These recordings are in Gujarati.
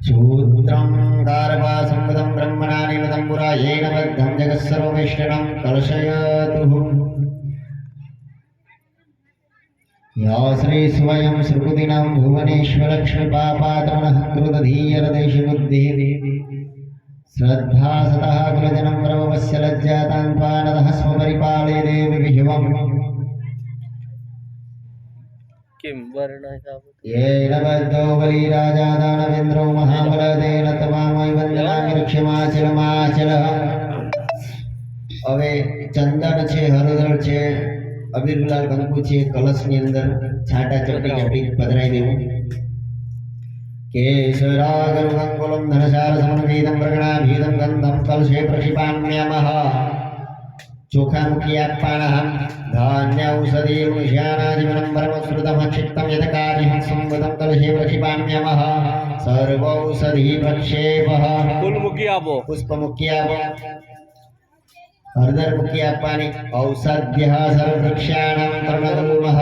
शूद्रं कारपासंवदं ब्रह्मणा निमितं पुरा येन बद्धं जगत्सर्वमिष्टनं कलशयतुः या श्री स्वयं श्रुतिनां भुवनेश्वरक्ष्मीपापातमनः कृतधीयरदेशबुद्धिः श्रद्धा सतः कुलजनं ब्रह्मस्य लज्जातान्त्वानदः स्वपरिपालय देवि विहिवम् किं वर्णः येन बद्धो बलिराजा दानवेन्द्रो महाबलदेन तमामय वंदनामि रक्षमाचलमाचलः હવે ચંદન છે હળદર છે અબીર ગુલાલ કંકુ છે કલશની અંદર છાંટા ચપટી ચપટી પધરાઈ દેવું કેસરાગરુગંકુલમ ધનસાર સમન્વિતમ પ્રગણાભીતમ ગંધમ કલશે પ્રક્ષિપામ્યમઃ ચોખા મુખી આપવાના धान्य औषधि मनुष्यानाजीवनं परमश्रुतमक्षिप्तं यत्कार्यं संवदं कलशे प्रक्षिपाम्यमः सर्वौषधि प्रक्षेपः फूलमुखी आपो पुष्पमुखी आपो हरदर मुखी आपवानी औषध्यः सर्ववृक्षाणां तरुणगुल्मः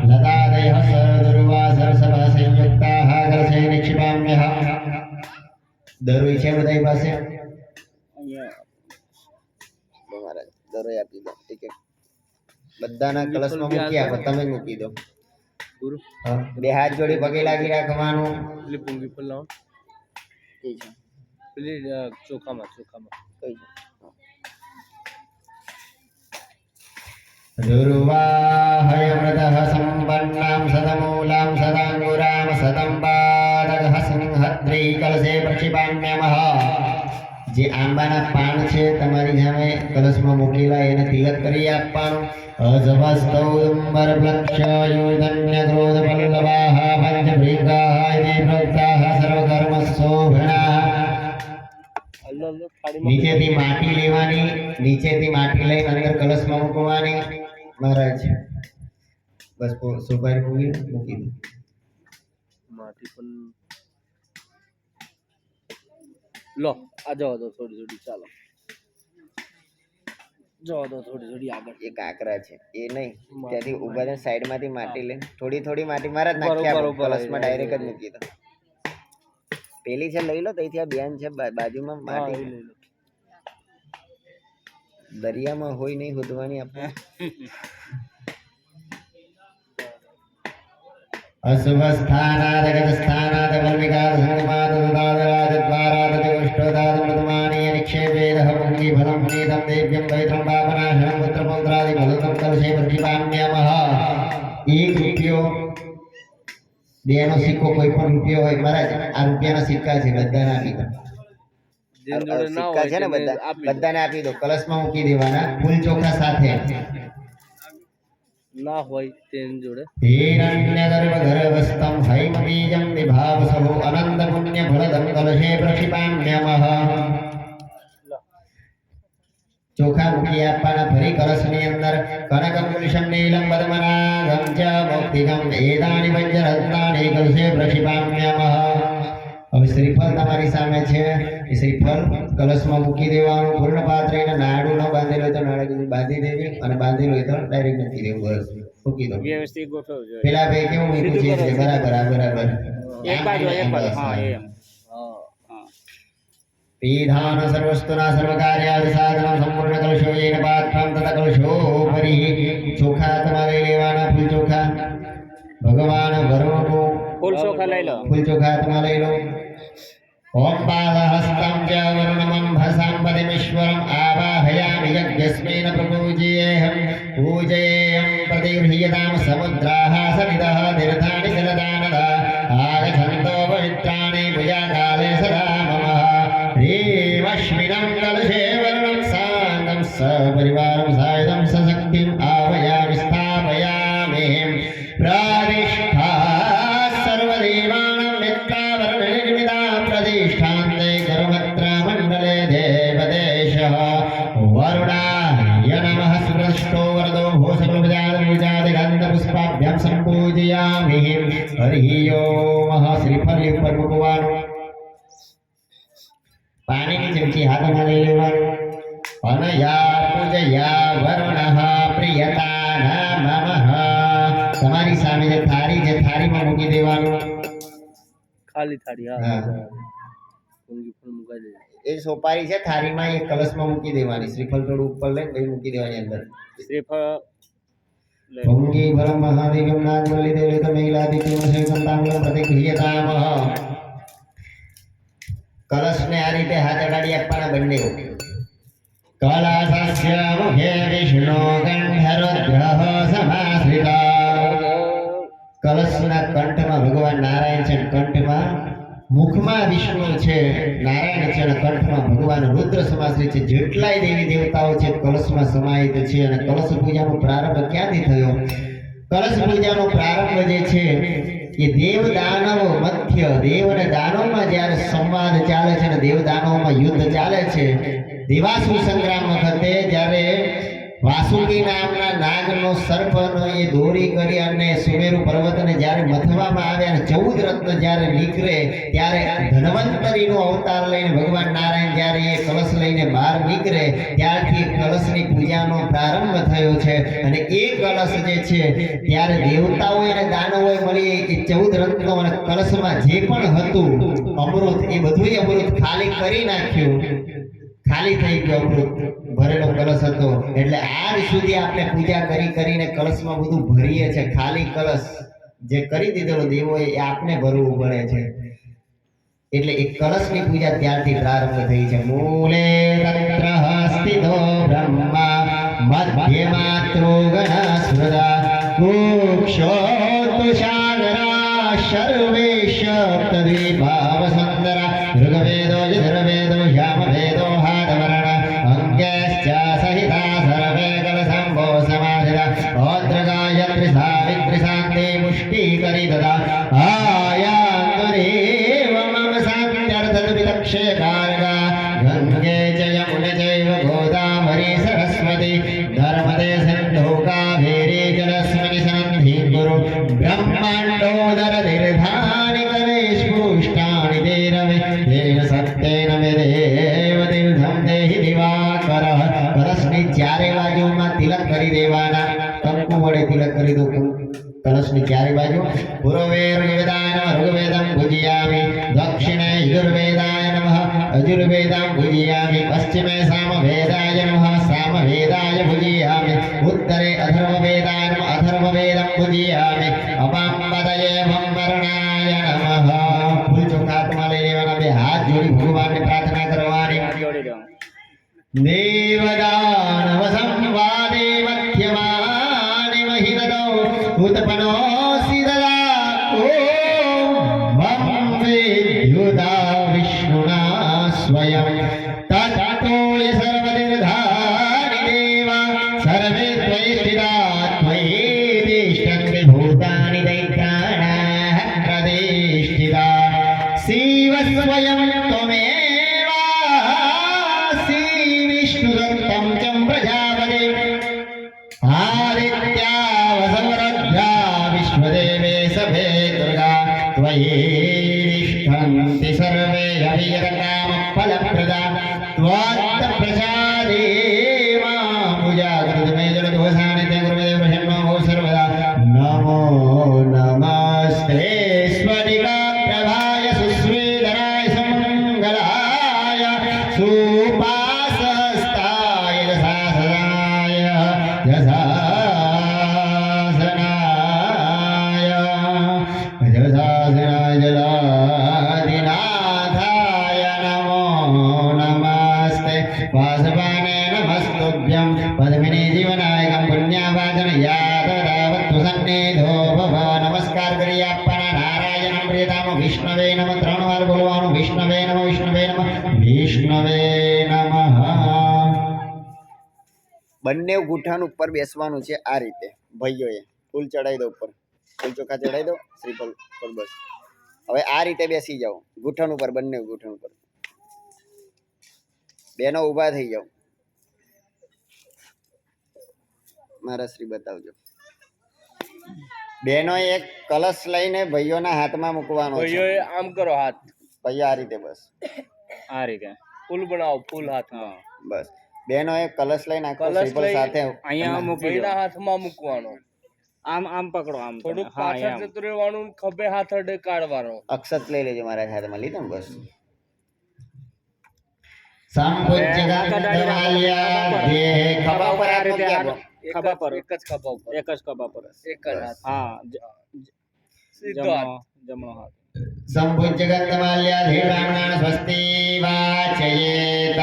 लतादयः सर्वदुर्वा सरसभः संयुक्ताः कलशे निक्षिपाम्यः दरुई છે બધાઈ પાસે महाराज दरुई આપી દો ठीक है બધાના કલશમાં મૂકી આપો તમે મૂકી દો ગુરુ હા બે હાથ જોડી પગે લાગી રાખવાનું પેલી પૂંગી પર લાવો કઈ છે પેલી ચોખામાં કઈ છે दुर्वाहयमृतः सम्पन्नां सदमूलां सदाङ्गुरां सदम्बादकः सिंहद्री कलशे प्रक्षिपाम्यमः જે આંબાના પાન છે તમારી સામે કલશમાં મૂકેલા એને તિલક કરી આપવાનું અજભસ્તૌદંબર પ્લક્ષયોધન્ય ક્રોધ પલ્લવાહ પંચભૃગાહ ઇતિ પ્રોક્તાહ સર્વકર્મશોભનાઃ નીચેથી માટી લેવાની નીચેથી માટી લઈ અંદર કલશમાં મૂકવાની મહારાજ બસ સુપારી મૂકી દો માટી પણ लो आ जाओ दो थोड़ी थोड़ी चलो जाओ दो थोड़ी थोड़ी आगे ये काकरा છે એ નહીં ત્યાંથી ઊભા થઈને સાઈડમાંથી માટી લે થોડી થોડી માટી મારા જ નાખી આપો કલશમાં ડાયરેક્ટ જ મૂકી દો પેલી છે લઈ લો તઈથી આ બેન છે બાજુમાં માટી લઈ લો દરિયામાં હોય નહીં હોદવાની આપણે अशुभस्थानादगतस्थानाद वल्मिकाद संगमाद दुदादराजद्वाराद चतुष्टोदाद मृतमानीय निक्षेपेदः पुंगीफलं पुनीतं देव्यं पवित्रं पापनाशनं पुत्रपौत्रादि फलतं कलशे प्रतिपाम्यमः एक રૂપિયો બેનો સિક્કો કોઈ પણ રૂપિયો હોય મહારાજ આ રૂપિયાના સિક્કા છે બધાને આપી દો સિક્કા છે ને બધાને આપી દો કલશમાં મૂકી દેવાના ફૂલ ચોખા સાથે ना होय तेन जोड़े हिरण्यगर्भगर्भस्थं हैमबीजं विभावसहो अनंत पुण्य फलदं कलशे प्रक्षिपाम्यमः ચોખા મૂકી આપવાના ફરી કલશની અંદર કનકમુલિશમ નીલમ પદ્મનાગમ ચ મોક્તિકમ એતાની પંચરત્નાની કલશે પ્રક્ષિપામ્યમઃ હવે શ્રીફળ તમારી સામે છે એ શ્રીફળ કલશમાં મૂકી દેવાનું પૂર્ણ પાત્રને નાડું ન બાંધેલું તો નાડું બાંધી દેવી અને બાંધેલું તો ડાયરેક્ટ મૂકી દેવું બસ મૂકી દો વ્યવસ્થિત ગોઠવજો પેલા બે કેવું મૂક્યું છે બરાબર બરાબર એક બાજુ હા એમ पीधान सर्वस्तुना सर्वकार्यादि साधनं संपूर्ण कलशो येन पात्रं तथा कलशोपरि चोखा તમારે લેવાના ફૂલ ચોખા ભગવાન વરુણો ફૂલ ચોખા લઈ લો ફૂલ ચોખા તમારે લઈ લો ओम पादहस्तं च वरुणमं भसाम्पतिमीश्वरम् आवाहयामि यज्ञस्मेन प्रपूजयेऽहं पूजयेयं प्रतिगृह्यतां समुद्राः समितः तीर्थानि जलदानदा आगच्छन्तो पवित्राणि पूजाकाले सदा मम ह्रीमश्विनं कलशे वरुणं साङ्गं सपरिवारं सायुधं सशक्तिम् आवयामि स्थापयामि प्रतिष्ठा सर्वदेवानां नित्यावरणनिर्मिता प्रतिष्ठान्ते गर्भत्रमण्डले देवदेशः वरुणाय नमः सुरष्टो वरदो भूषकलुपजातपूजादिगन्धपुष्पाभ्यां सम्पूजयामि हरिः ओम श्रीफल ઉપર મૂકવાનું પાણીની ચમચી હાથમાં લઈ લેવાનું અનયા પૂજયા વરુણઃ પ્રિયતા નમઃ તમારી સામે જે થાળી છે થાળીમાં મૂકી દેવાનું ખાલી થાળી હા હા. મૂંગી ફળ મુકાઈ દે એ સોપારી છે થાળીમાં એ કલશમાં મૂકી દેવાની, શ્રીફળ થોડું ઉપર લઈને પછી મૂકી દેવાની અંદર. શ્રીફળ લે ભંગી પરમ મહાદેવમ નાગવલ્લી દેવલિત મહિલાદિત્યમ શૈકંતાંગલમ પ્રતિગૃહ્યતામઃ. કલશને આ રીતે હાથ અડાડી આપવાના બંને. કલશસ્ય મુખે વિષ્ણુ કંઠરુદ્રઃ સમાશ્રિતા. કલશના કંઠમાં ભગવાન નારાયણ છે, કંઠમાં મુખમાં વિષ્ણુ છે, નારાયણ છે, અને કંઠમાં ભગવાન રુદ્ર સમાશ્રિત છે. જેટલાય દેવી દેવતાઓ છે કલશમાં સમાહિત છે. અને કલશ પૂજાનો પ્રારંભ ક્યાંથી થયો? કલશ પૂજાનો પ્રારંભ જે છે એ દેવ દાનવો મધ્ય, દેવ અને દાનવમાં જ્યારે સંવાદ ચાલે છે અને દેવ દાનવોમાં યુદ્ધ ચાલે છે, દેવાસુર સંગ્રામ વખતે જ્યારે વાસુકી નામના નાગનો સર્પનો એ દોરી કરી અને સુમેરુ પર્વતને જ્યારે મથવામાં આવે અને 14 રત્ન જ્યારે નીકળે ત્યારે ધન્વંતરીનો અવતાર લઈને ભગવાન નારાયણ જ્યારે એ કલશ લઈને બહાર નીકળે ત્યારથી કલશની પૂજાનો પ્રારંભ થયો છે. અને એ કલશ જે છે ત્યારે દેવતાઓએ અને દાનવોએ મળી એ 14 રત્નો અને કલશમાં જે પણ હતું અમૃત એ બધું અમૃત ખાલી કરી નાખ્યું, ખાલી થઈ ગયો, અમૃત ભરેલો કલશ હતો. એટલે આજ સુધી આપણે પૂજા કરીને કલશમાં બધું ભરીએ છે. ખાલી કલશ જે કરી દીધેલો દેવોએ એ આપણે ભરવું પડે છે. એટલે એ કલશની પૂજા ત્યારથી પ્રારંભ થઈ છે. મૂલે તત્ર સ્થિતો બ્રહ્મા મધ્યમાત્રો ગણસ્મૃતા કુક્ષો તુષાગરા સર્વેશ તદ્વિભાવ સુંદરા ઋગ્વેદો યજુર્વેદો સામવેદો હાદવર્ણ અંગ્યશ્ચ સહિતા સર્વે કલશંભો સમાધિતા ઓદ્રગાયત્રી સાવિત્રી શાંતિ મુષ્ટિકરી તથા આયાન્તુરેવ મમ શાંત્યર્થદુરિતક્ષેકારકા ગંગે ચ યમુને ચૈવ ગોદાવરી સરસ્વતી નર્મદે સિંધુ કાવેરી જલસ્મિની સન્ધિ ગુરુ બ્રહ્માંડોદરતીર્થાનિ કલેષ્પુષ્ટાનિ તેરવે તેન સત્યેન વેદેવ તીર્થમ દેહિ દિવાકરઃ. કલશની ચારે બાજુમાં તિલક કરી દેવાના, કંકુ વડે તિલક કરી દો કલશની ચારે બાજુ. પૂર્વે ઋગ્વેદાય નમઃ ઋગ્વેદં ભુજયામિ, દક્ષિણે યજુર્વેદાય નમઃ યજુર્વેદં ભુજયામિ, પશ્ચિમે સામવેદાય નમઃ સામવેદાય ભુજયામિ, ઉત્તરે અથર્વવેદાય નમઃ અથર્વવેદં ભુજયામિ, અપાંબદયે વંવરણાય નમઃ. ફૂલ ચોખા હાથમાં લઈ લેવાના, બે હાથ જોડી ભગવાનને પ્રાર્થના કરવાની. જોડી દેવાનું. દેવદાનવ સંવાદે મધ્યમાને મહિરદો ઉત્પન્નોऽસि તદા મમ વેદ્યુતા વિષ્ણુના સ્વયં તત્તો ય સર્વતીર્થાનિ દેવા સર્વે ત્વયि સ્થિતા ત્વયि તિષ્ઠન્તિ ભૂતાનિ દૈત્યાનાઃ પ્રતિષ્ઠિતા શિવ સ્વયં ત્વમેવાસि વિષ્ણુદત્तं चं प्रजापते आदित्यावसवरद्भ्या विश्वदेवे सभे दुर्गा त्वयि तिष्ठन्ति सर्वे अभियतकामफलप्रदा त्वत्प्रसादे मां पूजा कृतमे जलदोषाणि ते गुरुदेव प्रसन्नो भव सर्वदा. नमो नमस्ते स्फटिकाप्रभाय सुश्रीधराय सुमङ्गलाय सुपासस्ताय यशासनाय यशासनाय जलाधिनाथाय नमो नमस्ते. वासवाने नमस्तुभ्यं पद्मिनी जीवनायकं पुण्यावाचन यादवत्तु सन्निधो भव. नमस्कार કરી આપવાના નારાયણ પ્રિયતામ વિષ્ણવે નમઃ. 3 વાર બોલવાનું. વિષ્ણવે નમઃ વિષ્ણવે નમઃ વિષ્ણવે નમઃ. બંને ગુઠાન ઉપર બેસવાનું છે આ રીતે. ભાઈઓએ ફૂલ ચડાવી દો ઉપર, ફૂલ ચોખા ચડાવી દો શ્રીફળ પર. બસ હવે આ રીતે બેસી જાઓ ગુઠાન ઉપર, બંને ગુઠાન ઉપર. બેનો ઊભા થઈ જાઓ. મારા શ્રી બતાવજો. બેનો એક કલશ લઈને ભાઈઓના હાથમાં મૂકવાનો છે. ભાઈઓએ આમ કરો હાથ, ભાઈઓ આ રીતે. બસ આ રીતે ફૂલ બનાવો, ફૂલ હાથમાં. બસ બેનો એક કલશ લઈને આખો કલશ શ્રીફળ લઈ સાથે અહીંયા મૂકી હાથમાં મૂકવાનો. આમ આમ પકડો આમ થોડુંક હા પાછળ એમ જતું રહેવાનું, ખભે હાથ અડે કાઢવાનો. અક્ષત લઈ લેજો મારા હાથમાં, લીધો ને બસ. સંપૂજ્ય ગંધમાલ્યાધ્યે ખભા પર હાથ મૂકી આપો. ખભા પર એક જ ખભા ઉપર, એક જ ખભા પર એક જ હાથ. હા સીધો હાથ. જમણો હાથ સંપૂજ્ય ગંધમાલ્યાધ્યે બ્રાહ્મણાન સ્વસ્તિ વાચયેતઃ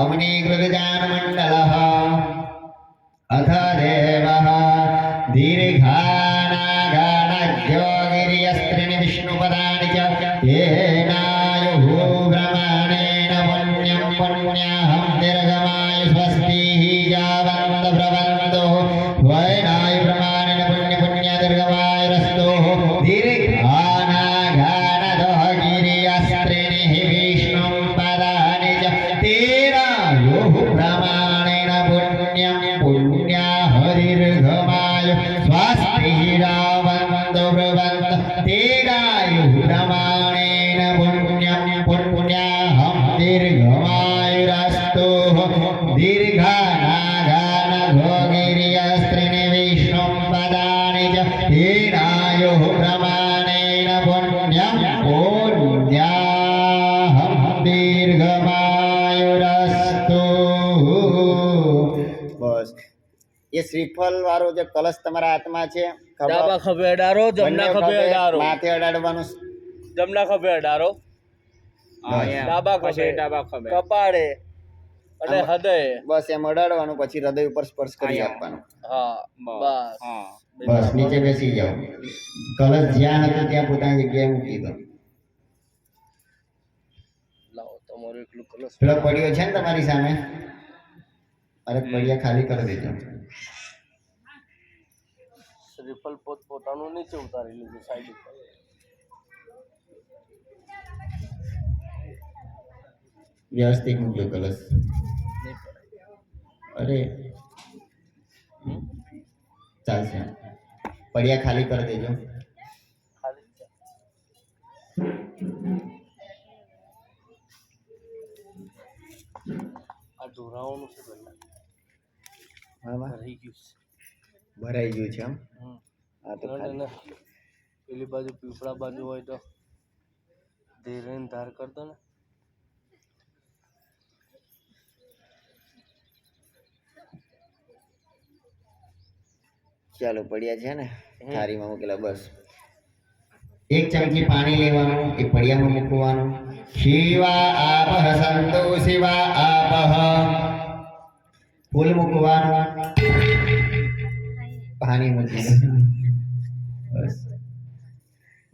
અવનીકૃતજાનમંડલઃ અથ દેવઃ દીર્ઘાનાગાનજ્ઞો ગિરિયસ્ત્રીણિ વિષ્ણુપદાનિ ચ येनायुः ब्रह्मणेन पुण्यं पुण्याहं दीर्घमायु स्वस्तिः यावन्त प्रबन्धो वैनायु ब्रह्मणेन पुण्य दीर्घमायुरस्तु दीर्घानागानदो गिरियस्त्रीणिः विष्णुं पदानि च तेनायुः ब्रह्मणेन पुण्यं पुण्याह दीर्घमायु स्वस्तिः यावन्त प्रबन्ध तेनायुः ब्रह्मणेन पुण्यं पुण्याहं दीर्घमायुरस्तु दीर्घानागानभोगिर्यस्त्रीणि विष्णुं पदानि च तेनायुः ब्रह्मणेन पुण्यं पुण्याहं दीर्घमायुरस्तु। बस ये श्रीफल वाળો જે કલશ તમારા હાથમાં છે, ડાબા ખભે અડારો, જમણા ખભે અડારો. માથે અડાડવાનું. જમણા ખભે અડારો, હા એમ ડાબા ખભે, પછી ડાબા ખભે કપાળે અને હૃદય. બસ એમ અડાડવાનું, પછી હૃદય ઉપર સ્પર્શ કરી આપવાનું. હા બસ. હા બસ નીચે બેસી જાઓ. કલશ જ્યાં હતો ત્યાં પોતાની જગ્યાએ મૂકી દો. લાવો તમારું એકલું કલશ. પેલો પડ્યો છે ને તમારી સામે, અરે પડ્યા ખાલી કરી દેજો. શ્રીફળ પોતાનું નીચે ઉતારી લીધું સાઈડ ઉપર. વ્યવસ્થિત મૂકજો કલશ. નહીં પડે. અરે ચાલશે, પડ્યા ખાલી કરી દેજો. ખાલી જ છે. આ ઢોરાઓનું શું કરવું? આમાં રહી ગયું છે. ભરાઈ ગયું છે. આમ હમ. હા તો ના, ખાલી. ના, ના. પેલી બાજુ પીપળા બાજુ હોય તો ધીરે ધાર કરતો ને. ચાલો પડ્યા છે ને થાળીમાં મૂકેલા. બસ એક ચમચી પાણી લેવાનું, એ પડ્યામાં મૂકવાનું. શિવા આપઃ સંતો શિવા આપઃ. ફૂલ મૂકવાનું, પાણી મૂકી દો. બસ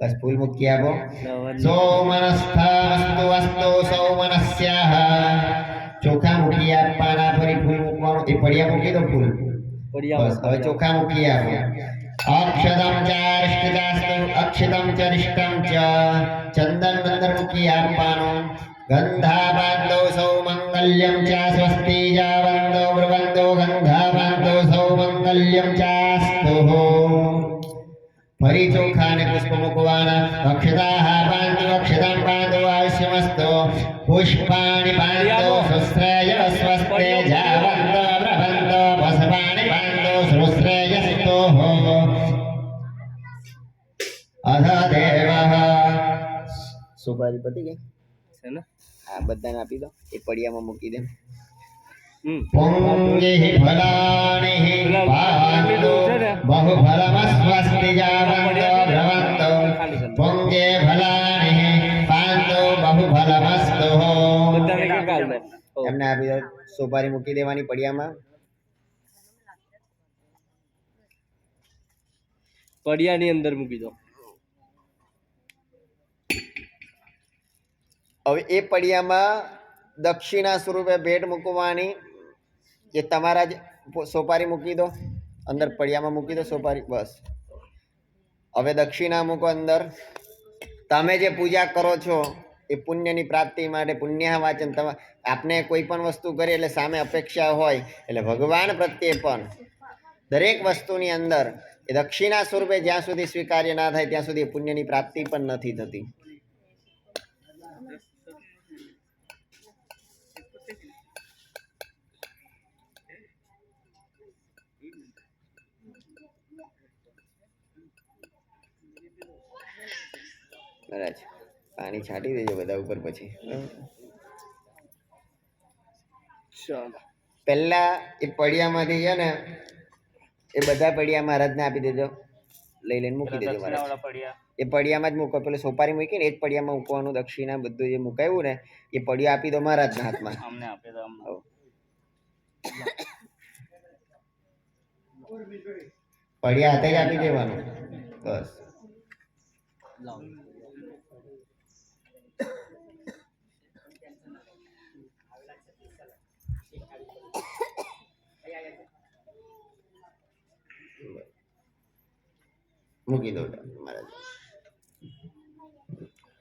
બસ ફૂલ મૂકી આપો. સોમનસ્થાસ્તુ અસ્તુ સૌમનસ્યાહ. ચોખા મૂકી આપવાના, ફરી ફૂલ મૂકવાનું. એ પડ્યા મૂકી દો ફૂલ. બસ હવે ચોખા મૂકી આપો. અક્ષતમ ચારિષ્ટજાસ્તુ અક્ષતમ ચરિષ્ટમ ચ. ચંદન અંદર મૂકી આપવાનું. ગંધાબાંધો સૌ મંગલ્યમ ચા સ્વસ્તિ જાવંતો બ્રવંતો ગંધાબાંધો સૌ મંગલ્યમ ચાસ્તુ. ફરી ચોખા અને પુષ્પ મૂકવાના. અક્ષતાઃ પાંતુ અક્ષતમ પાંતુ આયુષ્યમસ્તુ. પુષ્પાણિ પાંતુ સુશ્રેય સ્વસ્તે જાવંતો બ્રવંતો પુષ્પાણિ પાંતુ સુશ્રેયસ્તુ. અધ દેવઃ. સુપારી પતી ગઈ છે ને? આ બધાને આપી દો, એ પડિયામાં મૂકી દે. હમ. પુંગિઃ ફલાનિઃ પાંતો બહુફલમસ્વસ્તિ જાવંતો ભ્રવંતો. પુંગે ફલાનિઃ પાંતો બહુફલમસ્તુ. બધાને કે કાલ દે. એમને આપી દો. સોપારી મૂકી દેવાની પડિયામાં. પડિયાની અંદર મૂકી દો. હવે એ પડિયામાં દક્ષિણા સ્વરૂપે ભેટ મૂકવાની. જે તમારા જ સોપારી મૂકી દો અંદર, પડિયામાં મૂકી દો સોપારી. બસ હવે દક્ષિણા મૂકો અંદર. તમે જે પૂજા કરો છો એ પુણ્યની પ્રાપ્તિ માટે પુણ્ય વાચન. આપને કોઈ પણ વસ્તુ કરી એટલે સામે અપેક્ષા હોય, એટલે ભગવાન પ્રત્યે પણ દરેક વસ્તુની અંદર એ દક્ષિણા સ્વરૂપે જ્યાં સુધી સ્વીકાર્ય ના થાય ત્યાં સુધી પુણ્યની પ્રાપ્તિ પણ નથી થતી. બરાબર પાણી છાંટી દેજો બધા ઉપર પછી ચાલો પહેલા એ પડિયામાંથી છે ને એ બધા પડિયા મહારાજને આપી દેજો લઈ લઈને મૂકી દેજો મહારાજ દક્ષિણાવાળા પડ્યા એ પડિયામાં જ મૂકો પેલું સોપારી મૂકીને એ જ પડિયામાં મૂકવાનું દક્ષિણા બધું જે મુકાયું ને એ પડિયા આપી દો મહારાજના હાથમાં અમને આપે તો અમને હવ. પડિયા હાથે જ આપી દેવાનું બસ લાવ મૂકી દો મહારાજ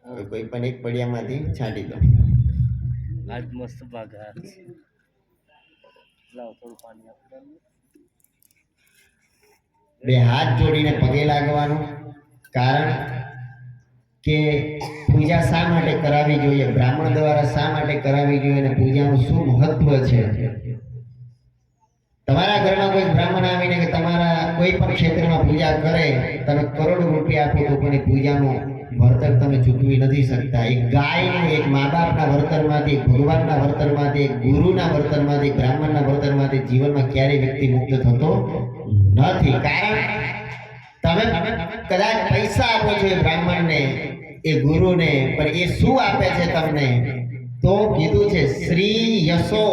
હવે કોઈ પણ એક પડિયામાંથી છાંટી દો આજ મસ્ત ભાગા લાવ થોડું પાણી આપો બે હાથ જોડીને પગે લાગવાનું કારણ કે પૂજા શા માટે કરાવવી જોઈએ બ્રાહ્મણ દ્વારા શા માટે કરાવવી જોઈએ અને પૂજાનું શું મહત્વ છે તમારા ઘરમાં કોઈ બ્રાહ્મણ આવીને કે તમારા કોઈ પણ ક્ષેત્રમાં પૂજા કરે તમે કરોડો રૂપિયા આપો તો પણ એ પૂજાનું વળતર તમે ચૂકવી નથી શકતા એક ગાયનું એક મા બાપના વળતરમાંથી એક ભગવાનના વળતરમાંથી એક ગુરુના વળતરમાંથી એક બ્રાહ્મણના વળતરમાંથી જીવનમાં ક્યારેય વ્યક્તિ મુક્ત થતો નથી કારણ તમે કદાચ પૈસા આપો છો એ બ્રાહ્મણને એ ગુરુને પણ એ શું આપે છે તમને તો કીધું છે શ્રી યશો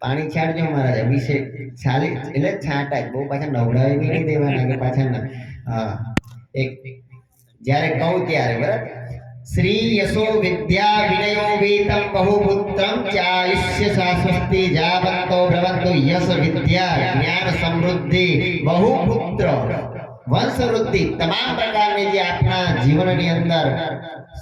પાણી છાંટજો મહારાજ અભિષેક ચાલી એટલે છાંટા જ બહુ પાછા નવડાવી બી નહીં દેવાના કે પાછા ના હા એક જ્યારે કહું ત્યારે બરાબર શ્રી યશો વિદ્યા વિનયો વીતમ બહુપુત્રમ ચાલિષ્ય શાસ્વસ્તિ જાવંતો ભ્રવંતો યશ વિદ્યા જ્ઞાન સમૃદ્ધિ બહુપુત્ર વંશ વૃદ્ધિ તમામ પ્રકારની જે આપણા જીવનની અંદર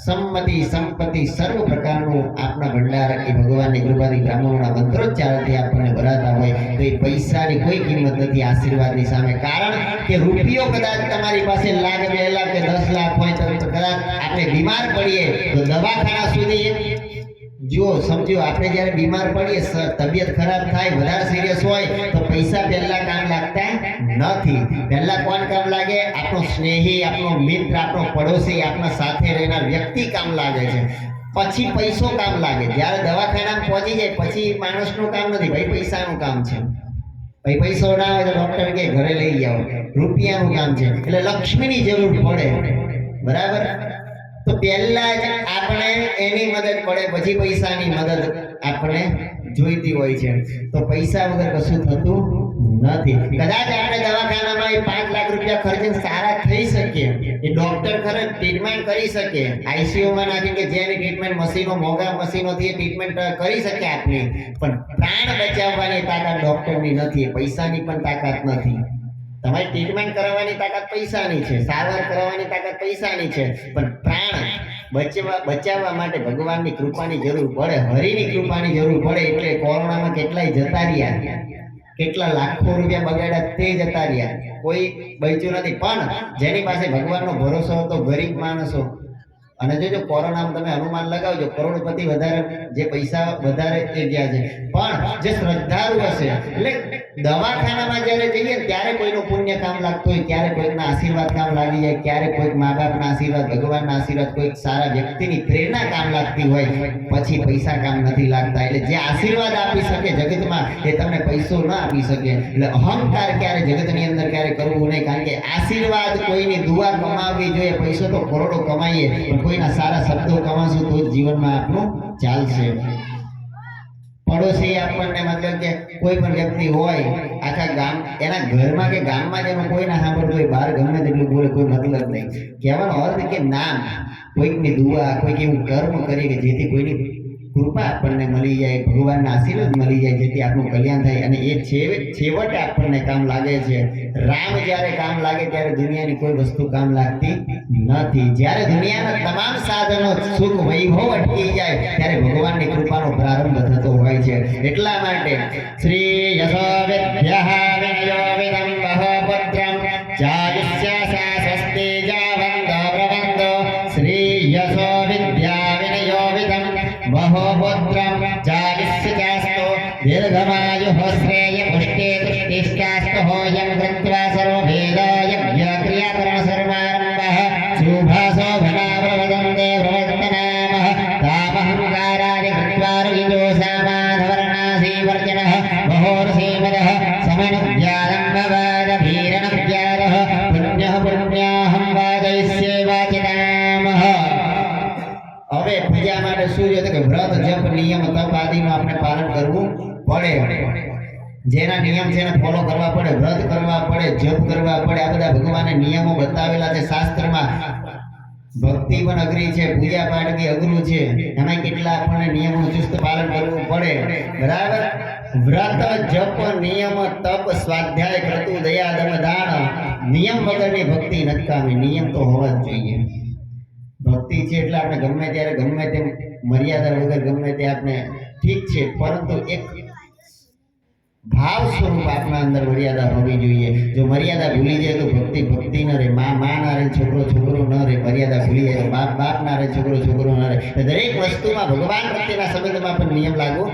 સંમતિ સંપત્તિ સર્વ પ્રકારનું આપણા ભંડાર એ ભગવાનની કૃપાથી બ્રાહ્મણોના મંત્રોચ્ચારથી આપણને ભરાતા હોય તો એ પૈસાની કોઈ કિંમત નથી આશીર્વાદની સામે કારણ કે રૂપિયો કદાચ તમારી પાસે લાખ 2 લાખ કે 10 લાખ હોય તો કદાચ આપણે બીમાર પડીએ તો દવાખાના સુધી જો સમજો આપણે જ્યારે બીમાર પડીએ તબિયત ખરાબ થાય વધારે સિરિયસ હોય તો પૈસા પહેલા કામ લાગતા નથી પહેલા કોણ કામ લાગે આપણો સ્નેહી આપણો મિત્ર આપણો પડોશી આપણા સાથે રહેનાર વ્યક્તિ કામ લાગે છે પછી પૈસો કામ લાગે જ્યારે દવાખાનામાં પહોંચી જાય પછી માણસનું કામ નથી ભાઈ પૈસાનું કામ છે ભાઈ પૈસો ના હોય તો ડોક્ટર કે ઘરે લઈ જાઓ રૂપિયાનું કામ છે એટલે લક્ષ્મીની જરૂર પડે બરાબર તો પહેલા જ આપણે એની મદદ પડે પછી પૈસાની મદદ આપણે જોઈતી હોય છે તો પૈસા વગર કશું થતું નથી કદાચ આપણે દવાખાનામાં 5 લાખ રૂપિયા ખર્ચીને સારા થઈ શકીએ એ ડોક્ટર ખરે ટ્રીટમેન્ટ કરી શકે આઈસીયુમાં નાખી કે જેની ટ્રીટમેન્ટ મશીનો મોંઘા મશીનોથી એ ટ્રીટમેન્ટ કરી શકે આપની પણ પ્રાણ બચાવવાની તાકાત ડોક્ટરની નથી પૈસાની પણ તાકાત નથી તમારી ટ્રીટમેન્ટ કરાવવાની તાકાત પૈસાની છે સારવાર કરાવવાની તાકાત પૈસાની છે પણ પ્રાણ બચાવવા માટે ભગવાનની કૃપાની જરૂર પડે હરિની કૃપાની જરૂર પડે એટલે કોરોનામાં કેટલાય જતા રહ્યા કેટલા લાખો રૂપિયા બગાડ્યા તે જતા રહ્યા કોઈ બચ્યું નથી પણ જેની પાસે ભગવાનનો ભરોસો હતો ગરીબ માણસો અને જો કોરોનામાં તમે અનુમાન લગાવજો કરોડપતિ વધારે જે પૈસા વધારે એ ગયા છે પણ જે શ્રદ્ધાળુ હશે એટલે દવાખાનામાં જ્યારે જઈએ ત્યારે કોઈનું પુણ્ય કામ લાગતું હોય ક્યારે કોઈકના આશીર્વાદ કામ લાગી જાય ક્યારે કોઈક મા બાપના આશીર્વાદ ભગવાનના આશીર્વાદ કોઈક સારા વ્યક્તિની પ્રેરણા કામ લાગતી હોય પછી પૈસા કામ નથી લાગતા એટલે જે આશીર્વાદ આપી શકે જગતમાં એ તમને પૈસો ના આપી શકે એટલે અહંકાર ક્યારે જગતની અંદર ક્યારે કરવું નહીં કારણ કે આશીર્વાદ કોઈની દુઆ કમાવવી જોઈએ પૈસો તો કરોડો કમાઈએ પણ કોઈના સારા શબ્દો કમાશું તો જ જીવનમાં આપણું ચાલશે પડોશી આપણને મતલબ કે કોઈ પણ વ્યક્તિ હોય આખા ગામ એના ઘરમાં કે ગામમાં જેનું કોઈ ના સાંભળતું હોય બહાર ગમે તેટલું બોલે કોઈ મતલબ નહીં કહેવાનો અર્થ કે નામ કોઈકની દુઆ કોઈક એવું કર્મ કરી કે જેથી કોઈની કૃપા આપણને મળી જાય ભગવાનના આશીર્વાદ મળી જાય જેથી આપણું કલ્યાણ થાય અને એ છેવટે આપણને કામ લાગે છે રામ જ્યારે કામ લાગે ત્યારે દુનિયાની કોઈ વસ્તુ કામ લાગતી નથી જ્યારે દુનિયાના તમામ સાધનો સુખ વૈભવ અટકી જાય ત્યારે ભગવાનની કૃપાનો પ્રારંભ થતો હોય છે એટલા માટે શ્રી યશો વિદ્યઃ વિનયો વિદં બહુપુત્રં ચાયુષ્ય સ્વસ્તિ જાવંતો પ્રવંતો શ્રી યશો વિદ્યા વિનયો વિદં બહુપુત્રં ચાલિસ્યચાસ્તો દીર્ઘમાયુઃ શ્રેય પુષ્ટે તુષ્ટિષ્ટાસ્તો યં કૃત્વા સર્વવેદ યજ્ઞ ક્રિયાકરણ સર્વારંભઃ શુભ શોભના શું છે કે વ્રત જપ નિયમ તપ આદિનું આપણે પાલન કરવું પડે. જેના નિયમ છે એને ફોલો કરવા પડે, વ્રત કરવા પડે, જપ કરવા પડે. આ બધા ભગવાને નિયમો બતાવેલા છે શાસ્ત્રમાં. ભક્તિ પણ અઘરી છે, પૂજા પાઠ બી અઘરું છે, એમાં કેટલા આપણને નિયમોનું ચુસ્ત પાલન કરવું પડે. બરાબર. વ્રત જપ નિયમ તપ સ્વાધ્યાય ક્રતુ દયા દમ દાન. નિયમ વગરની ભક્તિ નકામી. નિયમ તો હોવા જ જોઈએ. ભક્તિ છે એટલે આપણે ગમે ત્યારે ગમે તેમ મર્યાદા વગર ગમે તે આપણે ઠીક છે, પરંતુ એક ભાવ સ્વરૂપ આપણા અંદર મર્યાદા હોવી જોઈએ. જો મર્યાદા ભૂલી જાય તો ભક્તિ ભક્તિ ન રહે, માં ના રહે, છોકરો છોકરો ન રહે. મર્યાદા ભૂલી જાય તો બાપ ના રહે, છોકરો છોકરો ન રહે. દરેક વસ્તુમાં ભગવાન પ્રત્યેના સંબંધમાં પણ નિયમ લાગુ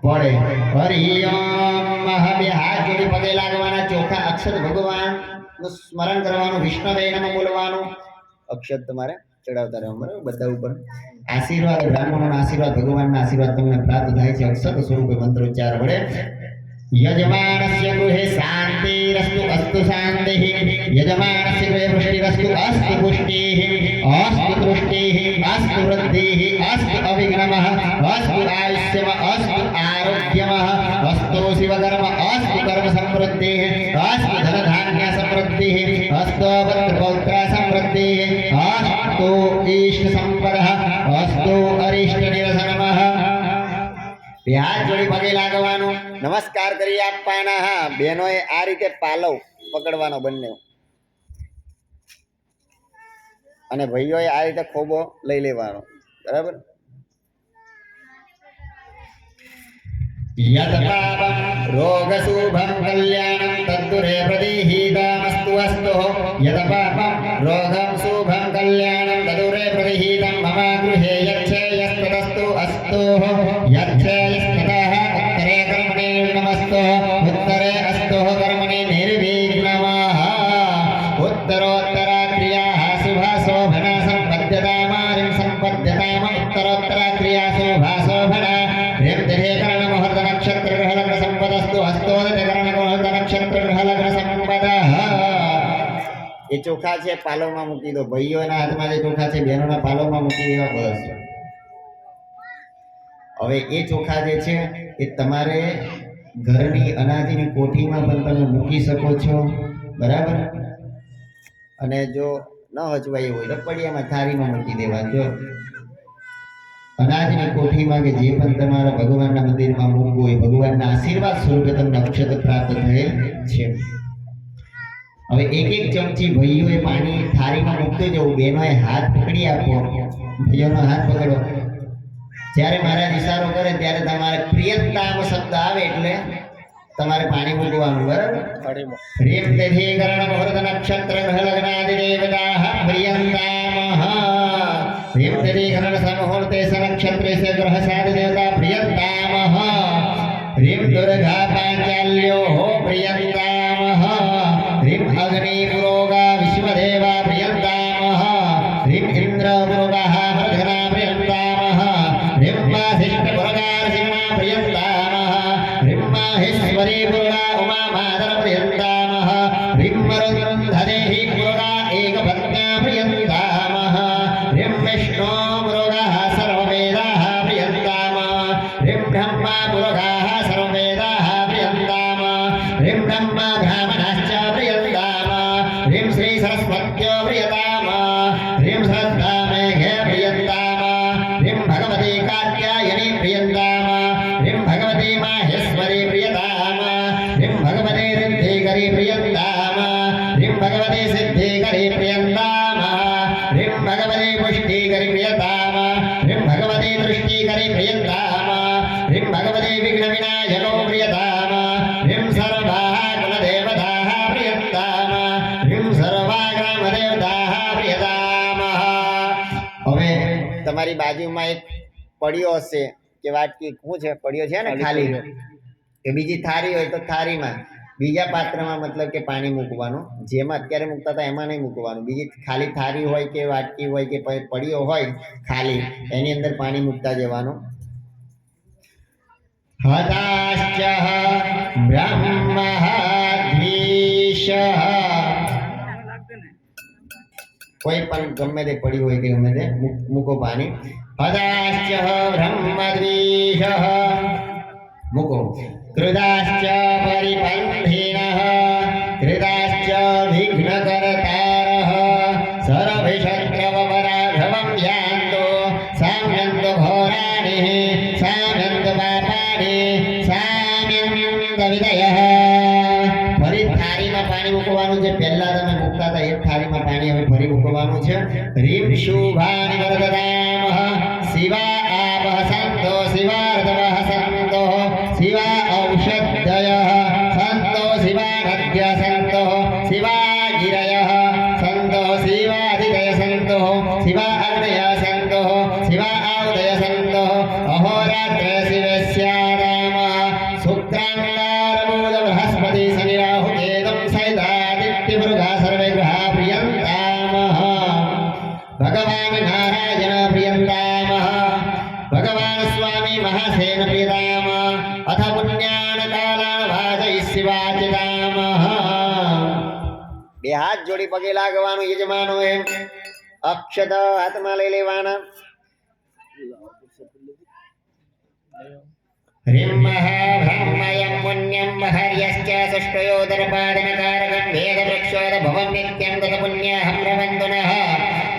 પડે. હરિ ઓમ. હવે હાથ જોડી પગે લાગવાના, ચોખા અક્ષર ભગવાનનું સ્મરણ કરવાનું, વિષ્ણવે નમઃ બોલવાનું. અક્ષર તમારે ચડાવતા રહેવા, બરાબર, બધા ઉપર. આશીર્વાદ બ્રાહ્મણોના આશીર્વાદ, ભગવાનના આશીર્વાદ તમને પ્રાપ્ત થાય છે અક્ષર સ્વરૂપે મંત્રોચ્ચાર વડે. યજમાનસ્ય ગૃહે શાંતિરસ્તુ અસ્તુ શાંતિઃ. યજમાનસ્ય ગૃહે પુષ્ટિરસ્તુ અસ્તુ પુષ્ટિઃ. અસ્તુ પુષ્ટિઃ અસ્તુ વૃદ્ધિઃ અસ્તુ અવિઘ્નમઃ અસ્તુ આયુષ્યમ અસ્તુ આરોગ્યમ અસ્તુ શિવકર્મ અસ્તુ કર્મ સમૃદ્ધિઃ અસ્તુ ધનધાન્ય સમૃદ્ધિઃ અસ્તુ પુત્ર પૌત્ર સમૃદ્ધિઃ અસ્તુ ઇષ્ટ સંપદઃ અસ્તુ અરિષ્ટ નિરસનમઃ. હાથ જોડી પગે લાગવાનું, નમસ્કાર કરી આપવાના. હા, બહેનોએ આ રીતે પાલવ પકડવાનો બંને, અને ભાઈઓએ આ રીતે ખોબો લઈ લેવાનો. બરાબર. યત પાપમ રોગ શુભમ કલ્યાણમ તદ્દુરે પ્રતિહિતમસ્તુ અસ્તુ. યત પાપમ રોગમ શુભમ કલ્યાણમ તદ્દુરે પ્રતિહિતમ મમ ગૃહે યચ્છેયસ્તદસ્તુ અસ્તુ. યચ્છેયસ્તતઃ ઉત્તરે કર્મણે નમસ્તુ. ઉત્તરે અસ્તુ કર્મણે નિર્વિઘ્નમઃ. ઉત્તરોત્તર ક્રિયા શુભા શોભના સંપદ્યતામારિમ સંપદ્યતામ. ઉત્તરોત્તર ક્રિયા શુભા શોભના રેમ દેહે કરણ મુહૂર્ત નક્ષત્ર ગ્રહ લગ્ન સંપદસ્તુ. હસ્તોદિત કરણ મુહૂર્ત નક્ષત્ર ગ્રહ લગ્ન સંપદઃ. એ ચોખા છે પાલવમાં મૂકી દો. ભાઈઓના હાથમાં જે ચોખા છે બહેનોના પાલવમાં મૂકી દેવા. બસ. હવે એ ચોખા જે છે એ તમારે ઘરની અનાજની કોઠીમાં પણ તમે મૂકી શકો છો. બરાબર. અને જો ન હચવાય હોય તો પડિયામાં થાળીમાં મૂકી દેવા. જો અનાજની કોઠીમાં કે જે પણ તમારા ભગવાનના મંદિરમાં મૂકવું હોય, ભગવાનના આશીર્વાદ સ્વરૂપે તમને અક્ષત પ્રાપ્ત થયેલ છે. હવે એક એક ચમચી ભાઈઓએ પાણી થાળીમાં મૂકતું જવું. બહેનોએ હાથ પકડી આપો. ભાઈઓનો હાથ પકડો. જ્યારે મહારાજ ઈશારો કરે ત્યારે તમારે પ્રિયંતામ શબ્દ આવે એટલે તમારે પાણી મૂકવાનું. બરાબર. રેમ તેથી કરણ મુહૂર્ત નક્ષત્ર ગ્રહ લગ્નાદિ દેવતાઃ પ્રિયંતામઃ. રેમ તેથી કરણ સમુહૂર્તે નક્ષત્રે ગ્રહ સાદિ દેવતા પ્રિયંતામઃ. રેમ દુર્ગા પાંચાલ્યો પ્રિયંતામઃ. રેમ અગ્નિ પુરોગા વિશ્વદેવા પ્રિયંતામઃ. રેમ ઇન્દ્ર પુરોગા વર્ધના પ્રિયંતામઃ. રેમ વાસિષ્ઠ પુરોગા સિંહા પ્રિયંતામઃ. રેમ માહેશ્વરી પુરોગા ઉમા માધર પ્રિયંતામઃ. રેમ મરુન્ધદેહી પુરોગા એકપત્ન્યા પ્રિયંતામઃ. રેમ વિષ્ણુ પુરોગા સર્વવેદાઃ પ્રિયંતામઃ. રેમ બ્રહ્મા પુરોગા સર્વવેદાઃ પ્રિયંતામઃ. રેમ બ્રહ્મા બ્રાહ્મણાશ્ચ પ્રિયંતામઃ. રેમ શ્રી સરસ્વત્યો પ્રિયતામઃ. રેમ શ્રદ્ધા મેઘે પ્રિયંતામઃ. રેમ ભગવતી કાત્યાયની પ્રિયંતામઃ. રેમ ભગવતી માહેશ્વરી પ્રિયતામઃ. રેમ ભગવતી રિદ્ધિકરી પ્રિયંતામઃ. રેમ ભગવતી સિદ્ધિકરી પ્રિયંતામઃ. રેમ ભગવતી પુષ્ટિકરી પ્રિયતામઃ. રેમ ભગવતી દૃષ્ટિકરી પ્રિયંતામઃ. રેમ ભગવતી વિઘ્ન વિનાયકો પ્રિયતામઃ. રેમ સર્વાઃ કુલદેવતાઃ પ્રિયતામઃ. રેમ સર્વા ગ્રામદેવતાઃ પ્રિયતામઃ. હવે તમારી બાજુમાં એક પડ્યો હશે કે વાટકી, શું છે પડ્યો છે ને ખાલી, કે બીજી થાળી હોય તો થાળીમાં, બીજા પાત્રમાં મતલબ કે પાણી મૂકવાનું. જેમાં અત્યારે મૂકતા હતા એમાં નહીં મૂકવાનું. બીજી ખાલી થાળી હોય કે વાટકી હોય કે પડ્યો હોય ખાલી, એની અંદર પાણી મૂકતા જવાનું. હતાશ્ચ બ્રહ્મઃ દ્વિષઃ કોઈ પણ ગમે તે પડી હોય કે ગમે તે મૂકો પાણી પદાશ્ચ બ્રહ્મદ્વીષ મૂકો કૃદાશ્ચ પરિપંથિનઃ કૃદાશ્ચ વિઘ્નકર્તારઃ સર્વશત્રવપરાભવં યાન્તો સામ્યન્ત ઘોરાણિ સામ્યન્ત પાપાણિ સામ્યન્ત વિદયઃ ફરી થાળીમાં પાણી મૂકવાનું છે પહેલા તમે મૂકતા હતા એક થાળીમાં પાણી હવે ફરી મૂકવાનું છે રીમ શુભાનિ વરદદામઃ શિવા આપઃ સંતો શિવાર્ધવઃ સંતો શિવા ઔષધયઃ સંતો શિવા નદ્ય સંતો શિવા ગિરયઃ સંતો શિવાધિદય સંતો શિવા અગ્નય સંતો શિવા આઉદય સંતો અહોરાત્ર શિવસ્યાનામ શુક્રાંગારબોધ બૃહસ્પતિ શનિ રાહુ કેતું સહિતાદિત્ય મૃગા સર્વે ગ્રહા પ્રિયંતામઃ ભગવાન નારાયણ પ્રિયંતામઃ ભગવાન સ્વામી મહાસેન પ્રિયતામ અથ પુણ્યાન કાલાન વાજયિષ્યવાચિતામઃ બે હાથ જોડી પગે લાગવાનું યજમાનો એમ અક્ષત હાથમાં લઈ લેવાના ह्रीं महाब्रह्मयं पुण्यं महर्यश्च सृष्टयोदरपादनकारकं वेदवृक्षोदभवं नित्यं तत्पुण्याहं प्रवन्तु नः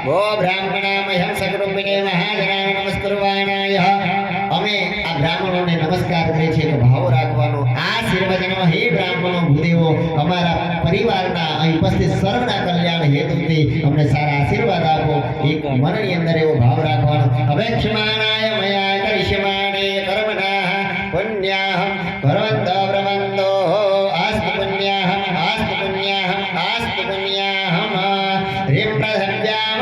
भो ब्राह्मणामह्यं सद्रूपिणे महाजनाय नमस्कुर्वाणाय અમે આ બ્રાહ્મણોને નમસ્કાર કરીએ છીએ કે ભાવ રાખવાનો આશીર્વચનમાં હે બ્રાહ્મણો ભૂદેવો અમારા પરિવારના અહીં ઉપસ્થિત સર્વના કલ્યાણ હેતુથી અમને સારા આશીર્વાદ આપો એક મનની અંદર એવો ભાવ રાખવાનો અભેક્ષમાનાય મયા કરિષ્યમાણે કર્મણાઃ પુણ્યાહમ ભરવંતો પ્રવંતો આસ્તુ પુણ્યાહમ આસ્તુ પુણ્યાહમ આસ્તુ પુણ્યાહમ રીમ પ્રસભ્યામ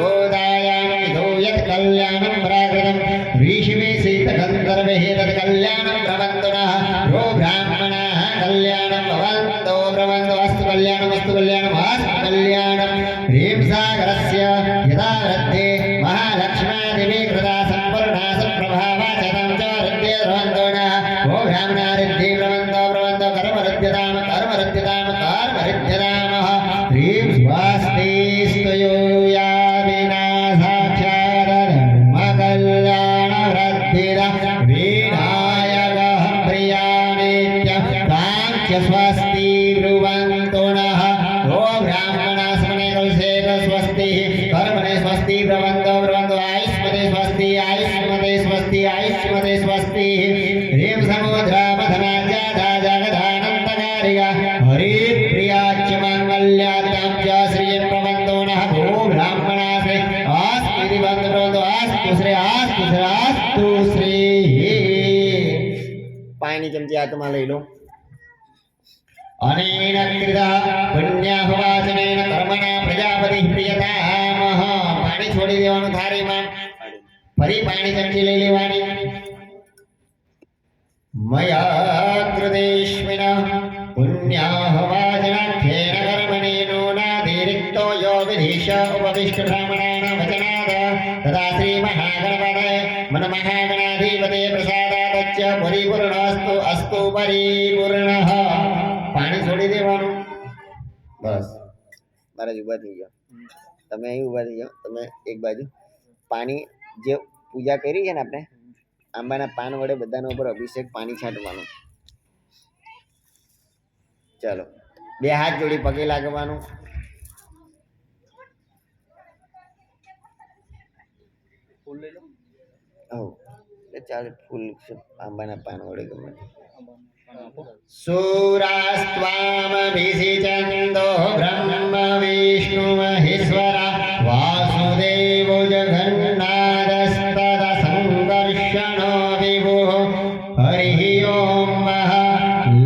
ગોદાયામ વિધો યત કલ્યાણમ પ્રાકૃતમ ऋषिवे सीतगन्धर्वे तत् कल्याणं प्रवन्तु नः रो ब्राह्मणाः कल्याणं भवन्तो प्रवन्तो अस्तु कल्याणम् अस्तु कल्याणम् अस्तु कल्याणं ह्रीं सागरस्य यदा वृद्धे महालक्ष्मादिवी कृता सम्पूर्णा सुप्रभावा चतं च वृद्धे भवन्तो नः रो ब्राह्मणा वृद्धि प्रवन्तो प्रवन्तो कर्मरुद्यताम कर्मरुद्यताम कर्मरुद्यतामः ह्रीं स्वास्ति स्तयो या विना साक्षात् धर्मकल्याण विनायकः प्रियानित्यं तां स्वस्ति ब्रुवन्तो नः ओ ब्राह्मणास्मने कलशेन स्वस्ति कर्मणे स्वस्ति ब्रुवन्तो ब्रुवन्तो आयुष्मते स्वस्ति आयुष्मते स्वस्ति आयुष्मते स्वस्ति ह्रीं समुद्रामथनाज्यादा जगदानन्दकारिका हरिप्रियाच्च माङ्गल्यातां च श्रियं प्रवन्तो नः भो ब्राह्मणास्मे आस्ति दिवन्तो प्रवन्तो आस्तु श्री आस्तु श्री आस्तु श्री पानी चमची हाथમાં લઈ લો અનેન કૃતા પુણ્યાહવાચનેન કર્મણા પ્રજાપતિ પ્રિયતામઃ પાણી છોડી દેવાનું થાળીમાં ફરી પાણી ચમચી લઈ લેવાની મયા કૃતેશ્વિન પુણ્યાહવાચનાખ્યેન કર્મણેનો નાધિરિક્તો યો વિધિશ ઉપવિષ્ટ બ્રાહ્મણાનાં વચનાદ તથા શ્રી મહાગણપતય મન મહાગણાધિપતે પ્રસાદાતચ્ચ પરિપૂર્ણસ્તુ અસ્તુ પરિપૂર્ણઃ પાણી છોડી દેવાનું બસ મારા જ ઊભા થઈ જાઓ તમે અહીં ઊભા થઈ જાઓ તમે એક બાજુ પાણી જે પૂજા કરી છે ને આપણે આંબાના પાન વડે બધાના ઉપર અભિષેક પાણી છાંટવાનું ચાલો બે હાથ જોડી પગે લાગવાનું ફૂલ લઈ લો હો ચાલે ફૂલ આંબાના પાન વડે ગમે આપો સુરાસ્ત્વામભિષિચંદો બ્રહ્મ વિષ્ણુ મહેશ્વરા વાસુદેવો જગન્નાથસ્તદ સંકર્ષણો વિભુઃ હરિ ઓમ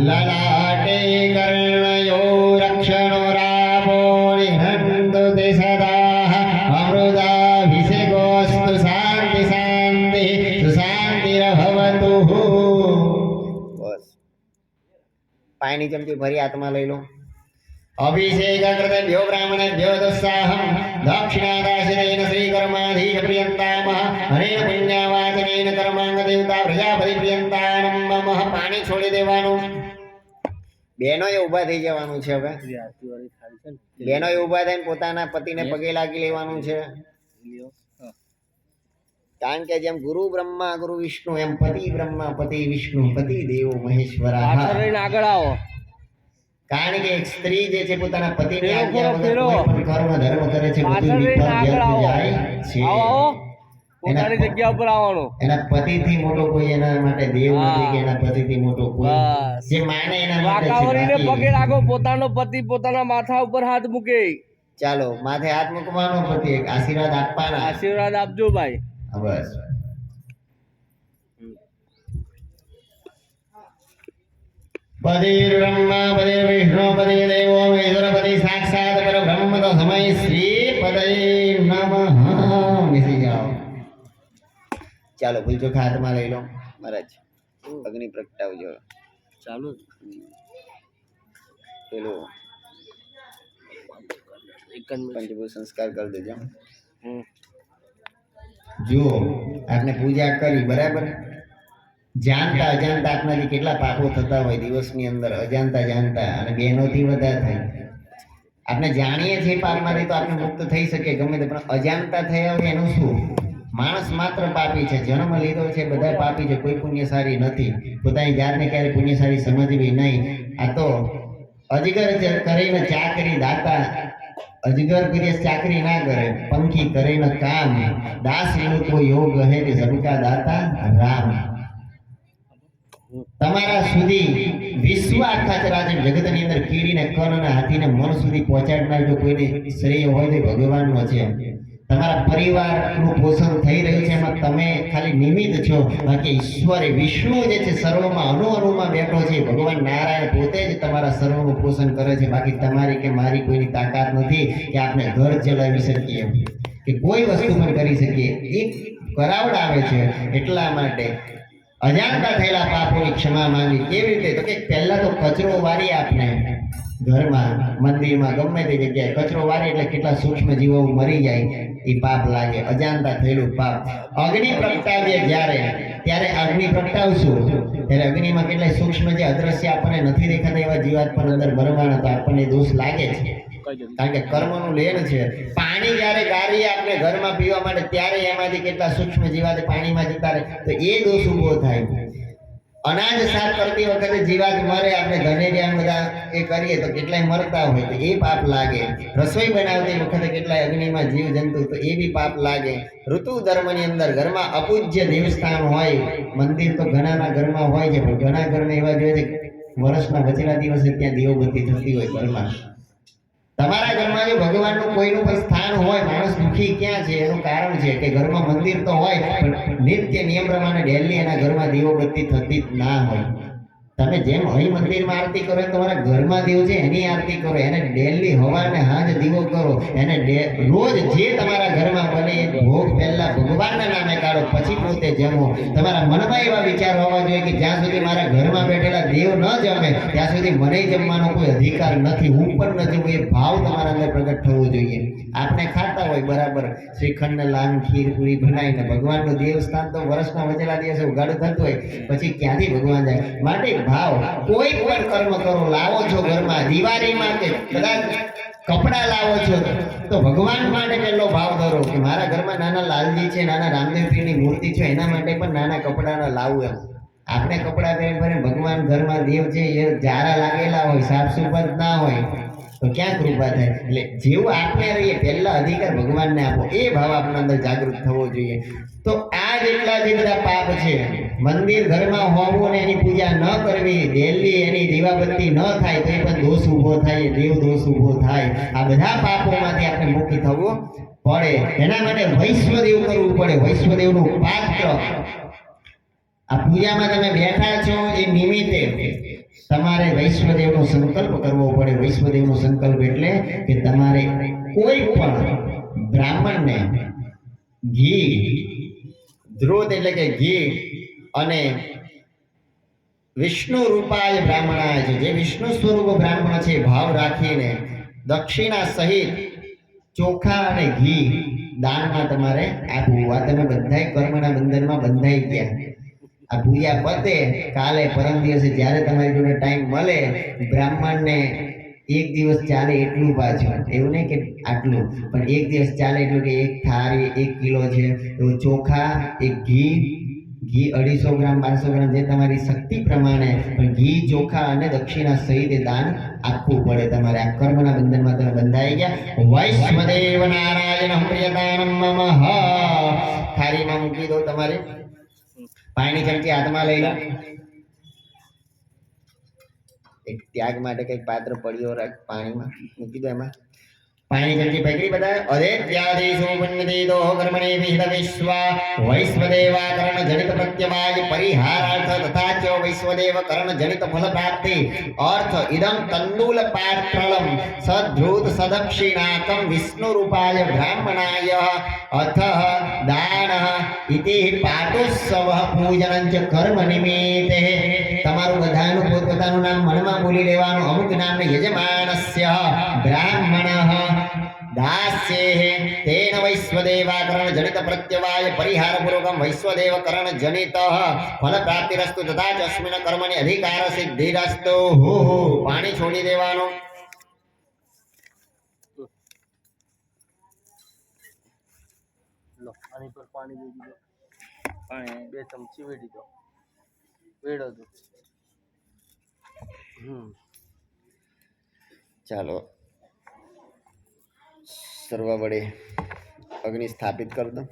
લલાટે કર્ણયો રક્ષણો રામો નિહન્તુ તે સદા અમૃતાભિષેકોસ્તુ શાંતિ શાંતિ સુશાંતિર્ભવતુ બસ પાણી ચમચી ભરી હાથમાં લઈ લો અભિષેક કૃતભ્યો બ્રાહ્મણેભ્યો દુસ્સાહમ દક્ષિણાદાશિનેન શ્રીકર્માધીશ પ્રિયંતામઃ હરેણ પુણ્યવાચનેન કર્માંગ દેવતા પ્રજાપતિ પ્રિયંતાનમ મમ પાણી છોડી દેવાનું બહેનોએ ઊભા થઈ જવાનું છે હવે. પેલી આરતી વાળી થાળી છે ને બહેનોએ ઊભા થઈને પોતાના પતિને પગે લાગી લેવાનું છે. લ્યો હા કારણ કે જેમ ગુરુ બ્રહ્મા ગુરુ વિષ્ણુ એમ પતિ બ્રહ્મા પતિ વિષ્ણુ પતિ દેવો મહેશ્વરા. પાછળ રહીને આગળ આવો કારણ કે એક સ્ત્રી જે છે પોતાના પતિની ફેરો, આજ્ઞા વગર ફેરો. કોઈ પણ કર્મ ધર્મ કરે છે બધું પાછળ રહીને વિફળ આગળ વ્યર્થ આવો જાય છે. આવો આવો પોતાની એના- જગ્યા ઉપર આવવાનું એના પતિથી મોટો કોઈ એના માટે દેવ નથી કે એના પતિથી મોટો કોઈ બસ. જે માને એના માટે છે. વાકાવરીને બાકી- પગે લાગો પોતાનો પતિ પોતાના માથા ઉપર હાથ મૂકે ચાલો માથે હાથ મૂકવાનો પતિ એક આશીર્વાદ આપવાના. આશીર્વાદ આપજો ભાઈ હા, બસ પતિ બ્રહ્મા પતિ વિષ્ણુ પતિ દેવો મહેશ્વર પતિ સાક્ષાત પરબ્રહ્મ તો સમય શ્રી પદય નમઃ. બેસી જાઓ. ચાલો ભૂલજો હાથમાં લઈ લો મહારાજ. અગ્નિ પ્રગટાવજો. ચાલુ પેલું એક જ મિનિટ. પંચભૂત સંસ્કાર કરી દેજો. હમ. જુઓ આપણે પૂજા કરી બરાબર, જાણતા અજાણતા આપણાથી કેટલા પાપો થતા હોય દિવસની અંદર, અજાણતા જાણતા, અને બહેનોથી વધારે થાય. આપણે જાણીએ છીએ પાપમાંથી તો આપણે મુક્ત થઈ શકીએ ગમે તે, પણ અજાણતા થયા હોય એનું શું? માણસ માત્ર પાપી છે, જન્મ લીધો છે બધા પાપી છે, કોઈ પુણ્યશાળી નથી. પોતાની જાતને ક્યારે પુણ્યશાળી સમજવી નહીં. આ તો અજગર કરીને ચાકરી દાતા, અજગર કરીએ ચાકરી ના કરે, પંખી કરીને કામ, દાસ લોકો યોગ હે તે સબકા દાતા રામ. તમારા સુધી વિશ્વ આખા ચરાચર જગતની અંદર કીડીને કણ અને હાથીને મન સુધી પહોંચાડનાર જો કોઈને શ્રેય હોય તો ભગવાનનો છે. તમારા પરિવારનું પોષણ થઈ રહ્યું છે એમાં તમે ખાલી નિમિત્ત છો, બાકી ઈશ્વરે વિષ્ણુ જે છે સર્વમાં અણુમાં બેઠો છે. ભગવાન નારાયણ પોતે જ તમારા સર્વનું પોષણ કરે છે. બાકી તમારી કે મારી કોઈની તાકાત નથી કે આપણે ઘર ચલાવી શકીએ કે કોઈ વસ્તુ પણ કરી શકીએ. એક કરાવડાવે છે. એટલા માટે અજાણતા થયેલા પાપોની ક્ષમા માંગી. કેવી રીતે? તો કે પહેલા તો કચરો વારી આપણે ઘરમાં, મંદિરમાં, ગમે તે જગ્યાએ કચરો વારી એટલે કેટલા સૂક્ષ્મ જીવો મરી જાય, એ પાપ લાગે. અજાણતા થયેલું પાપ. અગ્નિ પ્રગટાવીએ જ્યારે, ત્યારે અગ્નિ પ્રગટાવશું ત્યારે અગ્નિમાં કેટલાય સૂક્ષ્મ જે અદ્રશ્ય આપણને નથી દેખાતા એવા જીવાત પણ અંદર મરવાના, તો આપણને દોષ લાગે છે. કારણ કે કર્મનું લેણ છે. પાણી જ્યારે ગારીએ આપણે ઘરમાં પીવા માટે ત્યારે એમાંથી કેટલા સૂક્ષ્મ જીવાત પાણીમાં જતા રહે, તો એ દોષ ઊભો થાય. અનાજ સાફ કરતી વખતે જીવાત મરે, આપણે ધનેરિયા બધા એ કરીએ તો કેટલાય મરતા હોય, તો એ પાપ લાગે. રસોઈ બનાવતી વખતે કેટલાય અગ્નિમાં જીવ જંતુ, તો એ બી પાપ લાગે. ઋતુ ધર્મની અંદર ઘરમાં અપૂજ્ય દેવસ્થાન હોય, મંદિર તો ઘણાના ઘરમાં હોય છે, પણ ઘણા ઘરમાં એવા જોઈએ છે વર્ષના વચેલા દિવસે ત્યાં દેવબત્તી થતી હોય ઘરમાં. તમારા ઘરમાં જો ભગવાનનું કોઈનું પણ સ્થાન હોય, માણસ દુઃખી ક્યાં છે એનું કારણ છે કે ઘરમાં મંદિર તો હોય પણ નિત્ય નિયમ પ્રમાણે ડેલી એના ઘરમાં દીવબત્તી થતી જ ના હોય. તમે જેમ અહીં મંદિરમાં આરતી કરો એમ તમારા ઘરમાં દેવ છે એની આરતી કરો, એને ડેલી હવાને હાંજ દીવો કરો, એને રોજ જે તમારા ઘરમાં બને એ ભોગ પહેલા ભગવાનના નામે કાઢો, પછી પોતે જમો. તમારા મનમાં એવા વિચાર હોવા જોઈએ કે જ્યાં સુધી મારા ઘરમાં બેઠેલા દેવ ન જમે ત્યાં સુધી મને જમવાનો કોઈ અધિકાર નથી, હું પણ ન જમું, એ ભાવ તમારા અંદર પ્રગટ થવો જોઈએ. આપણે ખાતા હોય બરાબર શ્રીખંડ લાન ખીર પૂરી બનાવીને, ભગવાનનું દેવસ્થાન તો વર્ષના વચેલા દિવસે ઉગાડું થતું હોય, પછી ક્યાંથી ભગવાન જાય? માટે ભાવ કોઈ પણ કર્મ કરો, લાવો છો ઘરમાં દિવાળી માટે, કદાચ કપડા લાવો છો તો ભગવાન માટે પહેલો ભાવ ધરો કે મારા ઘરમાં નાના લાલજી છે, નાના રામદેવ પીરની મૂર્તિ છે, એના માટે પણ નાના કપડાના લાવું. એમ આપણે કપડા પહેરી ફરે, ભગવાન ઘરમાં દેવ છે એ જારા લાગેલા હોય, સાફ સુફર ના હોય, તો ક્યાં કૃપા થાય? એટલે જેવું આપણે રહીએ પહેલા અધિકાર ભગવાનને આપો, એ ભાવ આપણા અંદર જાગૃત થવો જોઈએ. તો આ જેટલા જે બધા પાપ છે, મંદિર ઘરમાં હોવું અને એની પૂજા ન કરવી, ડેલી એની દીવાબત્તી ન થાય તો એ પણ દોષ ઊભો થાય, દેવ દોષ ઊભો થાય. આ બધા પાપોમાંથી આપણે મુક્ત થવું પડે. એના માટે વૈશ્વદેવ કરવું પડે. વૈશ્વદેવનું પાત્ર આ પૂજામાં તમે બેઠા છો એ નિમિત્તે તમારે વૈશ્વદેવનો સંકલ્પ કરવો પડે. વૈશ્વદેવનો સંકલ્પ એટલે કે તમારે કોઈ પણ બ્રાહ્મણને ઘી, ધ્રોત એટલે કે ઘી, અને વિષ્ણુ રૂપાય બ્રાહ્મણાય છે, જે વિષ્ણુ સ્વરૂપ બ્રાહ્મણ છે, ભાવ રાખીને દક્ષિણા સહિત ચોખા અને ઘી દાનમાં તમારે આપવું. આ તમે બધાય કર્મના બંધનમાં બંધાઈ ગયા. આ પૂજા પતે કાલે પરમ દિવસે જ્યારે તમારી જોડે ટાઈમ મળે બ્રાહ્મણને એક દિવસ ચાલે એટલું પાછું એવું નહીં કે આટલું પણ એક દિવસ ચાલે એટલું કે એક થાળી 1 કિલો છે એવું ચોખા એક ઘી 250 ગ્રામ 500 ગ્રામ જે તમારી શક્તિ પ્રમાણે પણ ઘી ચોખા અને દક્ષિણા સહિત એ દાન આપવું પડે તમારે આ કર્મના બંધનમાં તમે બંધાઈ ગયા વૈષ્ણદેવ નારાયણ પ્રિયદાનમ મમઃ થાળીમાં મૂકી દો તમારે પાણી ચમચી હાથમાં લઈ લો એક ત્યાગ માટે કઈક પાત્ર પડ્યો રાખ પાણીમાં મૂકી દો એમાં પાણી ચમચી પકડી બધા અરે ત્યાદીશો પુણ્યદીદો કર્મણે વિહિત વિશ્વા વૈશ્વદેવાકરણ જનિત પ્રત્યવાય પરિહારાર્થ તથા ચ વૈશ્વદેવ કરણ જનિત ફલ પ્રાપ્તિ અર્થ ઇદં તંદુલ પાત્રલમ સદ્ધૃત સદક્ષિણાકમ વિષ્ણુ રૂપાય બ્રાહ્મણાય અથ દાન ઇતિ પાટોત્સવ પૂજનં ચ કર્મ નિમિત્તે તમારું બધાનું પોતપોતાનું નામ મનમાં બોલી લેવાનું અમુક નામ યજમાનસ્ય બ્રાહ્મણઃ દાસ્યે તેન વૈશ્વદેવાકરણ જનિત પ્રત્યવાય પરિહાર પૂર્વકમ વૈશ્વદેવકરણ જનિત ફલ પ્રાપ્તિરસ્તુ તથા ચ અસ્મિન કર્મની અધિકાર સિદ્ધિરસ્તુ પાણી છોડી દેવાનું લો આની પર પાણી દઈ દીધો પાણી 2 ચમચી વેડી દો વેડો દો ચાલો સર્વ વડે અગ્નિ સ્થાપિત કર દો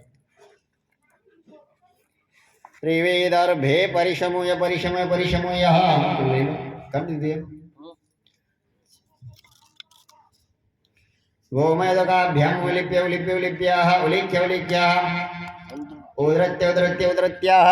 ત્રિવેદર્ભે પરિશમુય પરિશમય પરિશમય કરી દીધું गोमयदकाभ्याम उलिप्य उलिप्य उलिप्याः उलिख्य उलिख्याः उदृत्य उदृत्य उदृत्याः